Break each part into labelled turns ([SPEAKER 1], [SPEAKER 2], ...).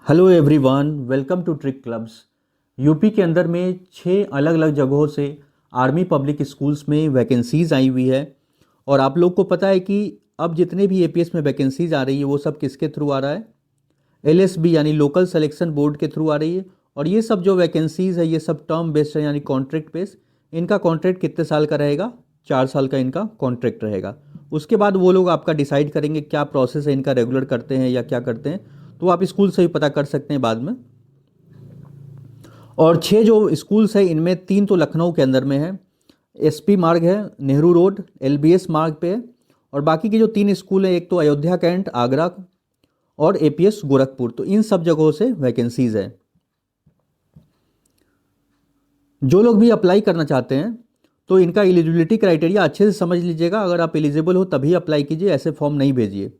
[SPEAKER 1] Hello everyone, welcome to trick clubs. UP के अंदर में 6 अलग अलग जगहों से आर्मी पब्लिक स्कूल्स में वैकेंसीज़ आई हुई है। और आप लोग को पता है कि अब जितने भी एपीएस में वैकेंसीज़ आ रही है वो सब किसके थ्रू आ रहा है? एलएसबी यानी लोकल सिलेक्शन बोर्ड के थ्रू आ रही है। और ये सब जो वैकेंसीज़ है ये सब टर्म बेस्ड है यानी कॉन्ट्रैक्ट बेस्ड। इनका कॉन्ट्रैक्ट कितने साल का रहेगा? 4 साल का इनका कॉन्ट्रैक्ट रहेगा। उसके बाद वो लोग आपका डिसाइड करेंगे क्या प्रोसेस है इनका, रेगुलर करते हैं या क्या करते हैं, तो आप स्कूल से भी पता कर सकते हैं बाद में। और 6 जो स्कूल्स हैं इनमें 3 तो लखनऊ के अंदर में है, एसपी मार्ग है, नेहरू रोड, एलबीएस मार्ग पे है। और बाकी के जो 3 स्कूल हैं, एक तो अयोध्या कैंट आगरा और एपीएस गोरखपुर, तो इन सब जगहों से वैकेंसीज है। जो लोग भी अप्लाई करना चाहते हैं तो इनका एलिजिबिलिटी क्राइटेरिया अच्छे से समझ लीजिएगा। अगर आप एलिजिबल हो तभी अप्लाई कीजिए, ऐसे फॉर्म नहीं भेजिए।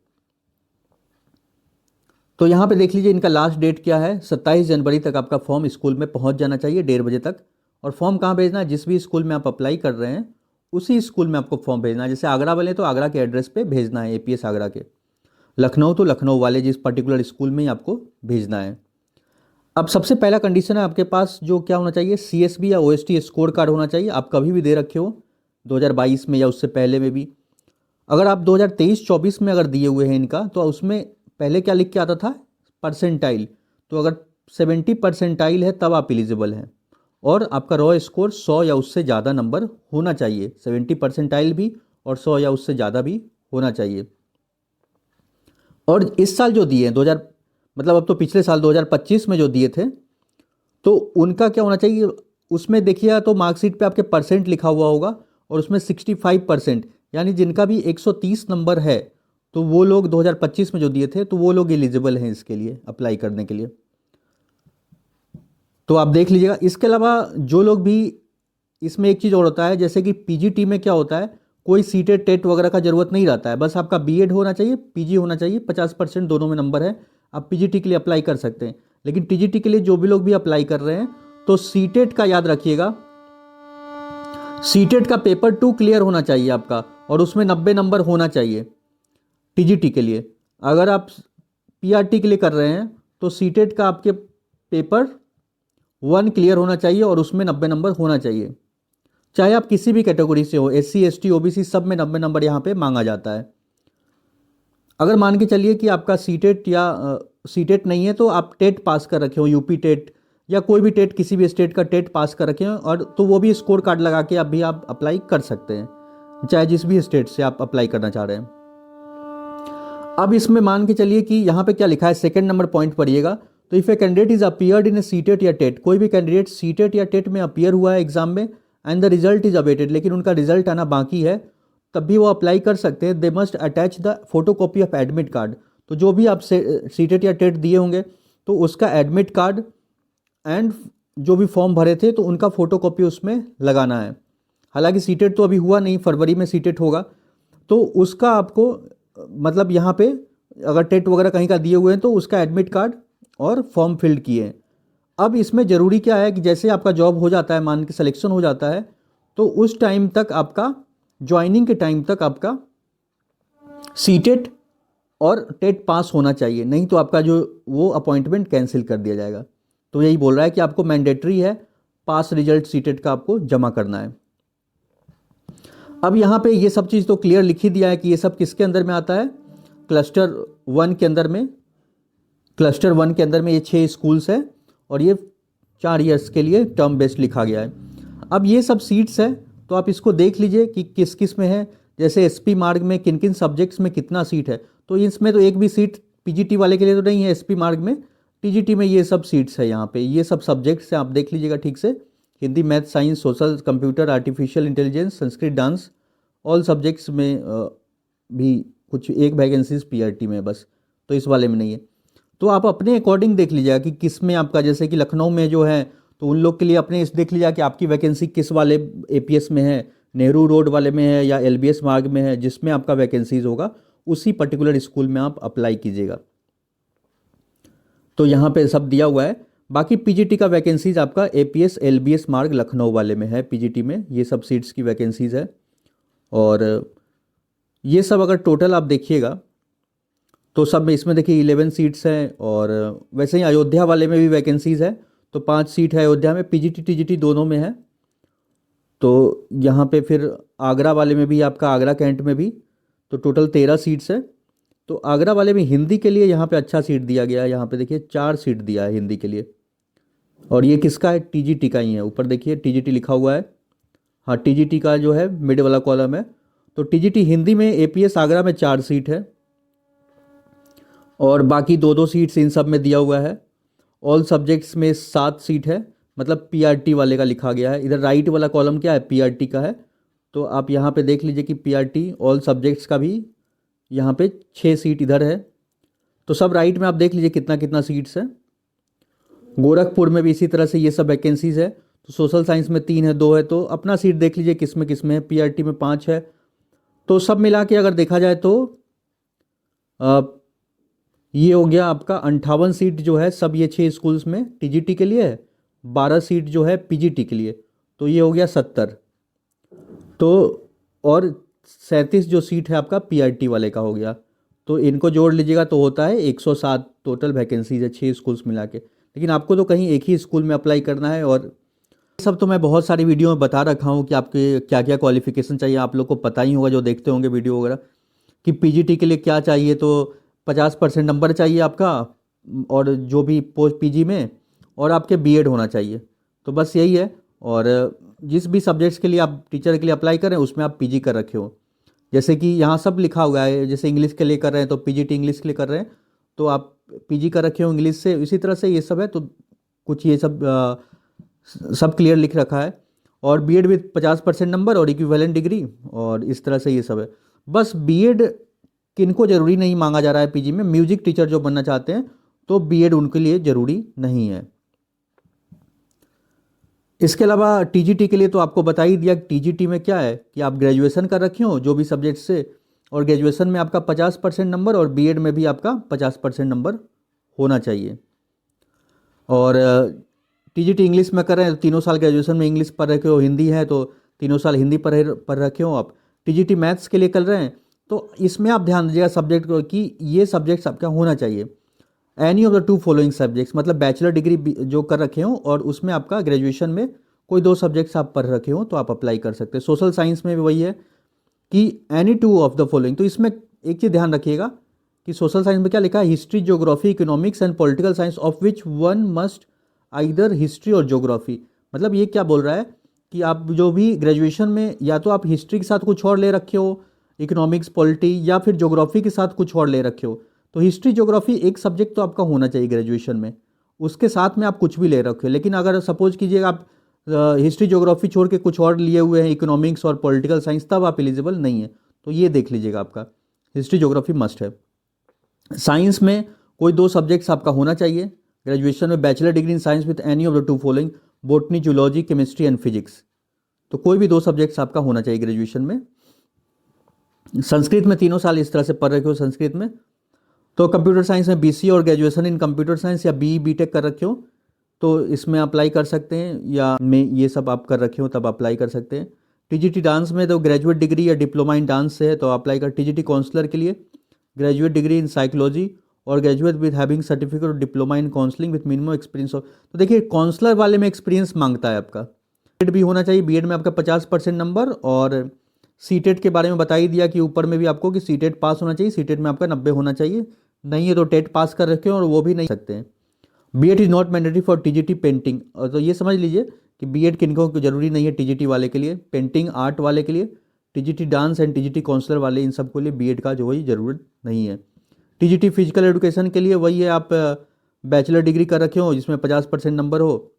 [SPEAKER 1] तो यहाँ पे देख लीजिए इनका लास्ट डेट क्या है, 27 जनवरी तक आपका फॉर्म स्कूल में पहुँच जाना चाहिए 1:30 बजे तक। और फॉर्म कहाँ भेजना है? जिस भी स्कूल में आप अप्लाई कर रहे हैं उसी स्कूल में आपको फॉर्म भेजना है। जैसे आगरा वाले तो आगरा के एड्रेस पे भेजना है, एपीएस आगरा के। लखनऊ तो लखनऊ वाले जिस पर्टिकुलर स्कूल में ही आपको भेजना है। अब सबसे पहला कंडीशन है आपके पास जो क्या होना चाहिए, सीएसबी या ओएसटी स्कोर कार्ड होना चाहिए। आप कभी भी दे रखे हो 2022 में या उससे पहले में भी। अगर आप 2023-24 में अगर दिए हुए हैं इनका, तो उसमें पहले क्या लिख के आता था? परसेंटाइल। तो अगर 70 परसेंटाइल है तब आप एलिजिबल हैं। और आपका रॉ स्कोर 100 या उससे ज़्यादा नंबर होना चाहिए, 70 परसेंटाइल भी और 100 या उससे ज़्यादा भी होना चाहिए। और इस साल जो दिए हैं 2000 मतलब अब तो पिछले साल 2025 में जो दिए थे, तो उनका क्या होना चाहिए? उसमें देखिएगा तो मार्कशीट पे आपके परसेंट लिखा हुआ होगा और उसमें 65%, यानी जिनका भी 130 नंबर है तो वो लोग 2025 में जो दिए थे तो वो लोग एलिजिबल हैं इसके लिए अप्लाई करने के लिए। तो आप देख लीजिएगा। इसके अलावा जो लोग भी, इसमें एक चीज़ और होता है, जैसे कि पीजीटी में क्या होता है, कोई सीटेट टेट वगैरह का जरूरत नहीं रहता है। बस आपका बीएड होना चाहिए, पीजी होना चाहिए, 50% दोनों में नंबर है, आप पीजीटी के लिए अप्लाई कर सकते हैं। लेकिन टीजीटी के लिए जो भी लोग भी अप्लाई कर रहे हैं तो सीटेट का याद रखिएगा, सीटेट का पेपर 2 क्लियर होना चाहिए आपका और उसमें 90 नंबर होना चाहिए टीजीटी के लिए। अगर आप पीआरटी के लिए कर रहे हैं तो सीटेट का आपके पेपर 1 क्लियर होना चाहिए और उसमें 90 नंबर होना चाहिए। चाहे आप किसी भी कैटेगरी से हो, एससी एसटी ओबीसी, सब में 90 नंबर यहाँ पे मांगा जाता है। अगर मान के चलिए कि आपका सीटेट या सीटेट नहीं है तो आप टेट पास कर रखे हो, यूपी टेट या कोई भी टेट, किसी भी स्टेट का टेट पास कर रखे हो, और तो वो भी स्कोर कार्ड लगा के अभी आप अप्लाई कर सकते हैं, चाहे जिस भी स्टेट से आप अप्लाई करना चाह रहे हैं। अब इसमें मान के चलिए कि यहाँ पे क्या लिखा है, सेकंड नंबर पॉइंट पढ़िएगा। तो if a candidate is appeared in A CTET या टेट, कोई भी कैंडिडेट सीटेट या टेट में अपियर हुआ है एग्जाम में and the result is awaited, लेकिन उनका रिजल्ट आना बाकी है, तब भी वो अप्लाई कर सकते हैं। They must attach the photo copy of admit card. तो जो भी आप सीटेट या टेट दिए होंगे तो उसका एडमिट कार्ड एंड जो भी फॉर्म भरे थे तो उनका फोटो कॉपी उसमें लगाना है। हालांकि सीटेट तो अभी हुआ नहीं, फरवरी में सीटेट होगा, तो उसका आपको मतलब यहाँ पे अगर टेट वगैरह कहीं का दिए हुए हैं तो उसका एडमिट कार्ड और फॉर्म फिल्ड किए हैं। अब इसमें ज़रूरी क्या है कि जैसे आपका जॉब हो जाता है, मान के सिलेक्शन हो जाता है, तो उस टाइम तक आपका, ज्वाइनिंग के टाइम तक आपका सीटेट और टेट पास होना चाहिए, नहीं तो आपका जो वो अपॉइंटमेंट कैंसिल कर दिया जाएगा। तो यही बोल रहा है कि आपको मैंडेटरी है पास रिजल्ट सीटेट का आपको जमा करना है। अब यहाँ पे ये सब चीज़ तो क्लियर लिख ही दिया है कि ये सब किसके अंदर में आता है, क्लस्टर 1 के अंदर में। क्लस्टर 1 के अंदर में ये 6 स्कूल्स है और ये 4 ईयर्स के लिए टर्म बेस्ड लिखा गया है। अब ये सब सीट्स है तो आप इसको देख लीजिए कि किस किस में है, जैसे एसपी मार्ग में किन किन सब्जेक्ट्स में कितना सीट है। तो इसमें तो एक भी सीट पीजीटी वाले के लिए तो नहीं है एसपी मार्ग में, टीजीटी में ये सब सीट्स है। यहाँ पे ये सब सब्जेक्ट्स हैं, आप देख लीजिएगा ठीक से, Hindi, math, science, social, computer, artificial intelligence, Sanskrit, dance, all subjects में भी कुछ एक वैकेंसीज पीआरटी में बस, तो इस वाले में नहीं है। तो आप अपने अकॉर्डिंग देख लीजिएगा कि किस में आपका, जैसे कि लखनऊ में जो है तो उन लोग के लिए अपने इस देख लीजिएगा कि आपकी वैकेंसी किस वाले एपीएस में है, नेहरू रोड वाले में है या एलबीएस मार्ग में है, जिसमें आपका वैकेंसीज होगा उसी पर्टिकुलर स्कूल में आप अप्लाई कीजिएगा। तो यहाँ पे सब दिया हुआ है। बाकी पीजीटी का वैकेंसीज आपका एपीएस एलबीएस मार्ग लखनऊ वाले में है, पीजीटी में ये सब सीट्स की वैकेंसीज है। और ये सब अगर टोटल आप देखिएगा तो सब में इसमें देखिए 11 सीट्स हैं, और वैसे ही अयोध्या वाले में भी वैकेंसीज़ है, तो 5 सीट है अयोध्या में, पीजीटी टीजीटी दोनों में है। तो यहाँ पे फिर आगरा वाले में भी, आपका आगरा कैंट में भी, तो टोटल 13 सीट्स है। तो आगरा वाले में हिंदी के लिए यहाँ पे अच्छा सीट दिया गया है, यहाँ पे देखिए 4 सीट दिया है हिंदी के लिए। और ये किसका है? टीजीटी का ही है, ऊपर देखिए टीजीटी लिखा हुआ है। हाँ, टीजीटी का जो है मिड वाला कॉलम है। तो टीजीटी हिंदी में एपीएस आगरा में 4 सीट है, और बाकी 2-2 सीट्स इन सब में दिया हुआ है। ऑल सब्जेक्ट्स में 7 सीट है, मतलब पीआरटी वाले का लिखा गया है। इधर राइट वाला कॉलम क्या है? पीआरटी का है। तो आप यहाँ पे देख लीजिए कि पीआरटी ऑल सब्जेक्ट्स का भी यहाँ पे 6 सीट इधर है। तो सब राइट में आप देख लीजिए कितना कितना सीट्स है। गोरखपुर में भी इसी तरह से ये सब वैकेंसीज़ है। तो सोशल साइंस में 3 है, 2 है, तो अपना सीट देख लीजिए किस में है। पीआरटी में 5 है। तो सब मिला के अगर देखा जाए तो ये हो गया आपका 58 सीट जो है सब ये 6 स्कूल्स में टीजीटी के लिए है, 12 सीट जो है पीजीटी के लिए, तो ये हो गया 70। तो और 37 जो सीट है आपका पीआरटी वाले का हो गया। तो इनको जोड़ लीजिएगा तो होता है 107 टोटल वैकेंसीज है 6 स्कूल्स मिला के। लेकिन आपको तो कहीं एक ही स्कूल में अप्लाई करना है। और सब तो मैं बहुत सारी वीडियो में बता रखा हूँ कि आपके क्या क्या क्वालिफिकेशन चाहिए, आप लोग को पता ही होगा जो देखते होंगे वीडियो वगैरह, कि पीजीटी के लिए क्या चाहिए। तो 50% नंबर चाहिए आपका, और जो भी पोस्ट पीजी में, और आपके बीएड होना चाहिए। तो बस यही है। और जिस भी सब्जेक्ट्स के लिए आप टीचर के लिए अप्लाई करें उसमें आप पीजी कर रखे हो, जैसे कि यहाँ सब लिखा हुआ है। जैसे इंग्लिश के लिए कर रहे हैं तो पीजीटी इंग्लिश के लिए कर रहे हैं, तो आप पीजी कर रखे हो इंग्लिश से। इसी तरह से ये सब है। तो कुछ ये सब सब क्लियर लिख रखा है। और बीएड विद 50% नंबर और इक्विवेलेंट डिग्री, और इस तरह से ये सब है। बस बीएड किनको ज़रूरी नहीं मांगा जा रहा है पीजी में, म्यूजिक टीचर जो बनना चाहते हैं तो बीएड उनके लिए ज़रूरी नहीं है। इसके अलावा टीजीटी के लिए तो आपको बता ही दिया। टीजीटी में क्या है कि आप ग्रेजुएशन कर रखे हो जो भी सब्जेक्ट से, और ग्रेजुएशन में आपका 50% नंबर, और बीएड में भी आपका 50% नंबर होना चाहिए। और टीजीटी इंग्लिश में कर रहे हैं तो 3 साल ग्रेजुएशन में इंग्लिश पढ़ रखे हो, हिंदी है तो 3 साल हिंदी पढ़ रखे हो आप। टीजीटी मैथ्स के लिए कर रहे हैं तो इसमें आप ध्यान दीजिएगा सब्जेक्ट को, कि ये सब्जेक्ट्स आपका होना चाहिए। Any of the 2 following subjects, मतलब बैचलर डिग्री जो कर रखे हो और उसमें आपका ग्रेजुएशन में कोई 2 सब्जेक्ट्स आप पढ़ रखे हो तो आप अप्लाई कर सकते हैं। सोशल साइंस में भी वही है कि एनी 2 ऑफ द फॉलोइंग। तो इसमें एक चीज़ ध्यान रखिएगा कि सोशल साइंस में क्या लिखा है? History, geography, economics and political science of which one must either history और ज्योग्राफी। मतलब ये क्या बोल रहा है कि आप जो भी ग्रेजुएशन में या तो आप हिस्ट्री के साथ कुछ और ले रखे हो, इकोनॉमिक्स, पॉलिटी, या फिर ज्योग्राफी के साथ कुछ और ले रखे हो। तो हिस्ट्री, ज्योग्राफी एक सब्जेक्ट तो आपका होना चाहिए ग्रेजुएशन में, उसके साथ में आप कुछ भी ले रखे हो। लेकिन अगर सपोज कीजिएगा आप हिस्ट्री ज्योग्राफी छोड़ के कुछ और लिए हुए हैं, इकोनॉमिक्स और पॉलिटिकल साइंस, तब आप एलिजिबल नहीं है। तो ये देख लीजिएगा, आपका हिस्ट्री ज्योग्राफी मस्ट है। साइंस में कोई 2 सब्जेक्ट्स आपका होना चाहिए ग्रेजुएशन में। Bachelor degree in science with any of the 2 following, botany, zoology, chemistry and physics. तो कोई भी 2 सब्जेक्ट्स आपका होना चाहिए ग्रेजुएशन में। संस्कृत में 3 साल इस तरह से पढ़ रखे हो संस्कृत में। तो कंप्यूटर साइंस में बीसी और ग्रेजुएशन इन कंप्यूटर साइंस या बीटेक कर रखे हो तो इसमें अप्लाई कर सकते हैं, या में ये सब आप कर रखे हो तब अप्लाई कर सकते हैं। टीजीटी डांस में तो ग्रेजुएट डिग्री या डिप्लोमा इन डांस से है तो अप्लाई कर। टीजीटी काउंसलर के लिए ग्रेजुएट डिग्री इन साइकोलॉजी और ग्रेजुएट विद हैविंग सर्टिफिकेट और diploma in counselling with minimum experience. तो देखिए काउंसलर वाले में एक्सपीरियंस मांगता है आपका। बीएड भी होना चाहिए, बीएड में आपका 50% नंबर। और सीटेट के बारे में बता ही दिया कि ऊपर में भी आपको कि सीटेट पास होना चाहिए, सीटेट में आपका 90 होना चाहिए। नहीं है तो टेट पास कर रखे हो और वो भी नहीं सकते हैं। BEd is not mandatory for TGT painting. और तो ये समझ लीजिए कि बीएड किनको जरूरी नहीं है टीजीटी वाले के लिए, पेंटिंग आर्ट वाले के लिए, TGT dance and TGT counsellor वाले इन सब के लिए बीएड का जो वही ज़रूरत नहीं है। टीजीटी फिजिकल एजुकेशन के लिए वही है, आप बैचलर डिग्री कर रखे हो जिसमें 50% नंबर हो।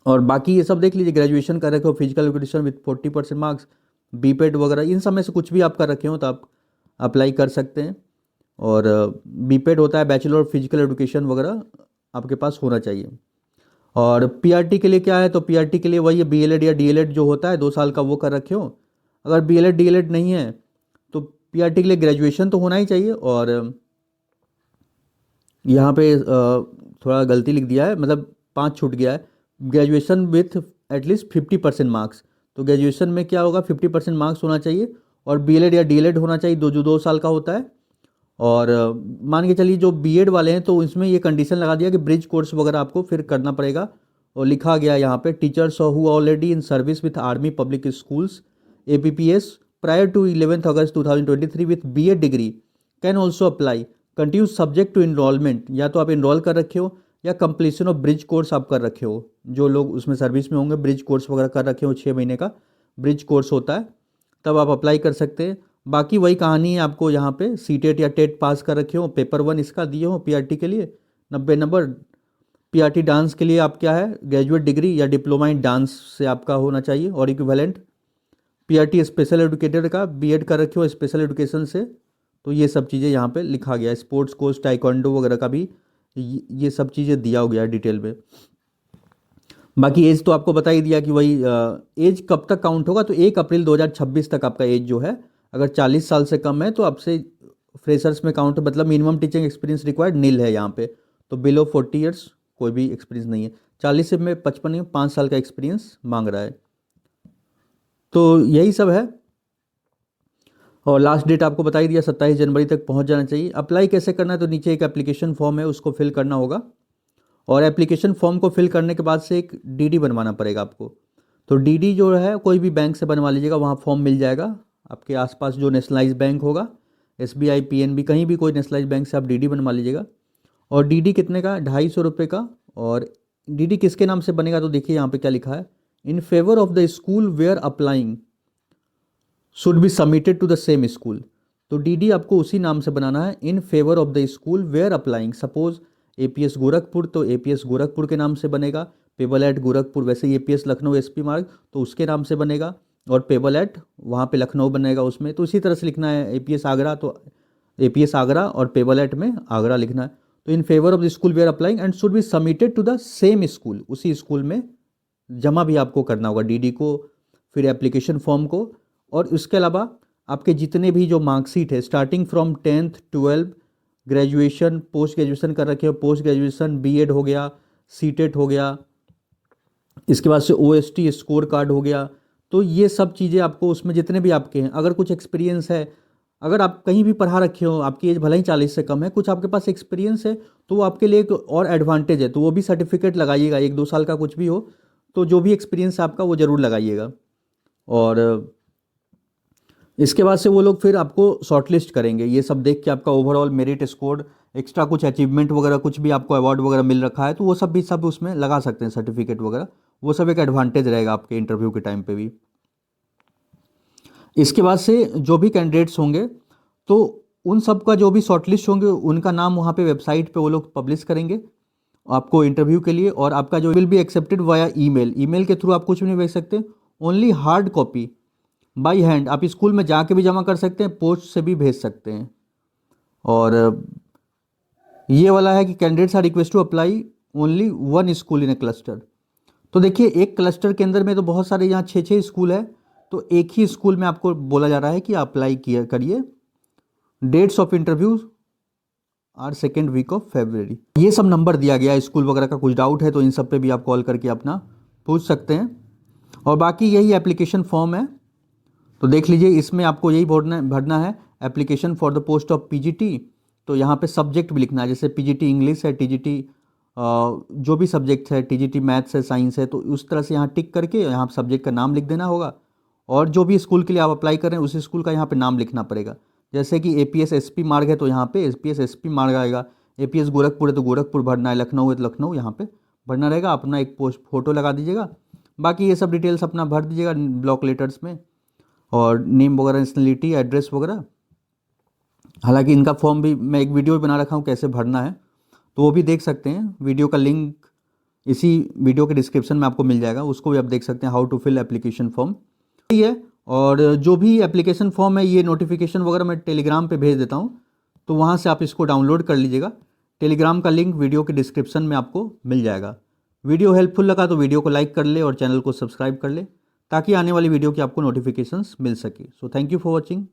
[SPEAKER 1] और बाकी ये सब देख लीजिए, ग्रेजुएशन कर रखे हो physical education with 40% marks, BPEd वगैरह, इन सब में से कुछ भी आप कर रखे हो तो आप अप्लाई कर सकते हैं। और बीपेड होता है बैचलर ऑफ फिजिकल एजुकेशन वगैरह आपके पास होना चाहिए। और पीआरटी के लिए क्या है? तो पीआरटी के लिए वही है, बीएलएड या डीएलएड जो होता है 2 साल का वो कर रखे हो। अगर बीएलएड डीएलएड नहीं है तो पीआरटी के लिए ग्रेजुएशन तो होना ही चाहिए। और यहाँ पे थोड़ा गलती लिख दिया है, मतलब 5 छूट गया है। Graduation with at least 50% marks. तो ग्रेजुएशन में क्या होगा, 50% मार्क्स होना चाहिए। और बीएलएड या डीएलएड होना चाहिए जो 2 साल का होता है। और मान के चलिए जो बीएड वाले हैं तो इसमें ये कंडीशन लगा दिया कि ब्रिज कोर्स वगैरह आपको फिर करना पड़ेगा। और लिखा गया यहाँ पे teachers who already in service with army public schools APPS prior to 11 August 2023 with BEd degree can also apply continue subject to enrolment. या तो आप इनरोल कर रखे हो या कंप्लीशन ऑफ ब्रिज कोर्स आप कर रखे हो। जो लोग उसमें सर्विस में होंगे ब्रिज कोर्स वगैरह कर रखे हो, 6 महीने का ब्रिज कोर्स होता है, तब आप अप्लाई कर सकते हैं। बाकी वही कहानी है, आपको यहाँ पे सीटेट या टेट पास कर रखे हो, पेपर 1 इसका दिए हो PRT के लिए 90 नंबर। PRT डांस के लिए आप क्या है ग्रेजुएट डिग्री या डिप्लोमा इन डांस से आपका होना चाहिए और इक्विवेलेंट। PRT स्पेशल एजुकेटर का BEd कर रखे हो स्पेशल एजुकेशन से। तो ये सब चीज़ें यहाँ पे लिखा गया है। स्पोर्ट्स कोच टाइकोंडो वगैरह का भी ये सब चीज़ें दिया हो गया है डिटेल में। बाकी एज तो आपको बता ही दिया कि वही एज कब तक काउंट होगा, तो 1 अप्रैल 2026 तक आपका एज जो है, अगर 40 साल से कम है तो आपसे फ्रेशर्स में काउंट, मतलब मिनिमम टीचिंग एक्सपीरियंस रिक्वायर्ड नील है यहाँ पे। तो बिलो 40 ईयर्स कोई भी एक्सपीरियंस नहीं है। 40 से में 55 में 5 साल का एक्सपीरियंस मांग रहा है। तो यही सब है। और लास्ट डेट आपको बता ही दिया 27 जनवरी तक पहुँच जाना चाहिए। अप्लाई कैसे करना है, तो नीचे एक एप्लीकेशन फॉर्म है उसको फिल करना होगा। और एप्लीकेशन फॉर्म को फिल करने के बाद से एक DD बनवाना पड़ेगा आपको। तो DD जो है कोई भी बैंक से बनवा लीजिएगा, वहाँ फॉर्म मिल जाएगा आपके आसपास जो नेशनलाइज बैंक होगा, SBI PNB कहीं भी कोई नेशनलाइज बैंक से आप DD बनवा लीजिएगा। और DD कितने का, 250 रुपये का। और DD किसके नाम से बनेगा, तो देखिए यहाँ पे क्या लिखा है, in favour of the school where applying should be submitted to the same school. तो DD आपको उसी नाम से बनाना है, in favour of the school where applying. Suppose APS Gorakhpur, तो APS गोरखपुर के नाम से बनेगा। पेबल एट गोरखपुर, वैसे APS लखनऊ SP मार्ग तो उसके नाम से बनेगा। और पेबल एट वहाँ पे लखनऊ बनेगा उसमें, तो इसी तरह से लिखना है। APS आगरा तो APS आगरा और पेबल एट में आगरा लिखना है। तो in favour of the school where applying and should be submitted to the same school. उसी स्कूल में जमा भी आपको करना होगा DD को, फिर एप्लीकेशन फॉर्म को। और उसके अलावा आपके जितने भी जो मार्कशीट है starting from 10th 12 graduation, post graduation कर रखे हो, पोस्ट ग्रेजुएशन BEd हो गया, सीटेट हो गया, इसके बाद से OST स्कोर कार्ड हो गया। तो ये सब चीज़ें आपको उसमें जितने भी आपके हैं, अगर कुछ एक्सपीरियंस है, अगर आप कहीं भी पढ़ा रखे हो, आपकी एज भले ही 40 से कम है, कुछ आपके पास एक्सपीरियंस है, तो वो आपके लिए एक और एडवांटेज है। तो वो भी सर्टिफिकेट लगाइएगा, 1-2 साल का कुछ भी हो, तो जो भी एक्सपीरियंस है आपका वो ज़रूर लगाइएगा। और इसके बाद से वो लोग फिर आपको शॉर्टलिस्ट करेंगे। ये सब देख के आपका ओवरऑल मेरिट स्कोर, एक्स्ट्रा कुछ अचीवमेंट वगैरह, कुछ भी आपको अवार्ड वगैरह मिल रखा है तो वो सब भी सब उसमें लगा सकते हैं, सर्टिफिकेट वगैरह। वो सब एक एडवांटेज रहेगा आपके इंटरव्यू के टाइम पे भी। इसके बाद से जो भी कैंडिडेट्स होंगे तो उन सब का जो भी शॉर्टलिस्ट होंगे उनका नाम वहाँ पे वेबसाइट पे वो लोग पब्लिश करेंगे आपको इंटरव्यू के लिए। और आपका जो will be accepted via email के थ्रू आप कुछ भी नहीं भेज सकते, only hard copy by hand. आप स्कूल में जाके भी जमा कर सकते हैं, पोस्ट से भी भेज सकते हैं। और ये वाला है कि candidates are request to apply only 1 school in a cluster. तो देखिए एक क्लस्टर के अंदर में तो बहुत सारे यहाँ 6-6 स्कूल है, तो एक ही स्कूल में आपको बोला जा रहा है कि अप्लाई किया करिए। Dates of interview are 2nd week of February। ये सब नंबर दिया गया है। स्कूल वगैरह का कुछ डाउट है तो इन सब पे भी आप कॉल करके अपना पूछ सकते हैं। और बाकी यही एप्लीकेशन फॉर्म है, तो देख लीजिए। इसमें आपको यही भरना है, application for the post of PGT। तो यहाँ पे सब्जेक्ट भी लिखना है, जैसे PGT इंग्लिश है, TGT जो भी सब्जेक्ट है, TGT मैथ्स है, साइंस है, तो उस तरह से यहाँ टिक करके यहाँ सब्जेक्ट का नाम लिख देना होगा। और जो भी स्कूल के लिए आप अप्लाई कर रहे हैं उस स्कूल का यहाँ पे नाम लिखना पड़ेगा। जैसे कि APS SP मार्ग है तो यहाँ पे APS SP मार्ग आएगा। APS गोरखपुर है तो गोरखपुर भरना है, लखनऊ है तो लखनऊ यहाँ पे भरना रहेगा। अपना एक पोस्ट फोटो लगा दीजिएगा, बाकी ये सब डिटेल्स अपना भर दीजिएगा ब्लॉक लेटर्स में, और नेम वगैरह, नेशनलिटी, एड्रेस वगैरह। हालांकि इनका फॉर्म भी मैं एक वीडियो भी बना रखा हूँ कैसे भरना है, तो वो भी देख सकते हैं। वीडियो का लिंक इसी वीडियो के डिस्क्रिप्शन में आपको मिल जाएगा, उसको भी आप देख सकते हैं, how to fill application form. यही है। और जो भी एप्लीकेशन फॉर्म है ये नोटिफिकेशन वगैरह मैं टेलीग्राम पे भेज देता हूँ, तो वहाँ से आप इसको डाउनलोड कर लीजिएगा। टेलीग्राम का लिंक वीडियो के डिस्क्रिप्शन में आपको मिल जाएगा। वीडियो हेल्पफुल लगा तो वीडियो को लाइक कर ले और चैनल को सब्सक्राइब कर ले, ताकि आने वाली वीडियो की आपको नोटिफिकेशंस मिल सके। So thank you for watching.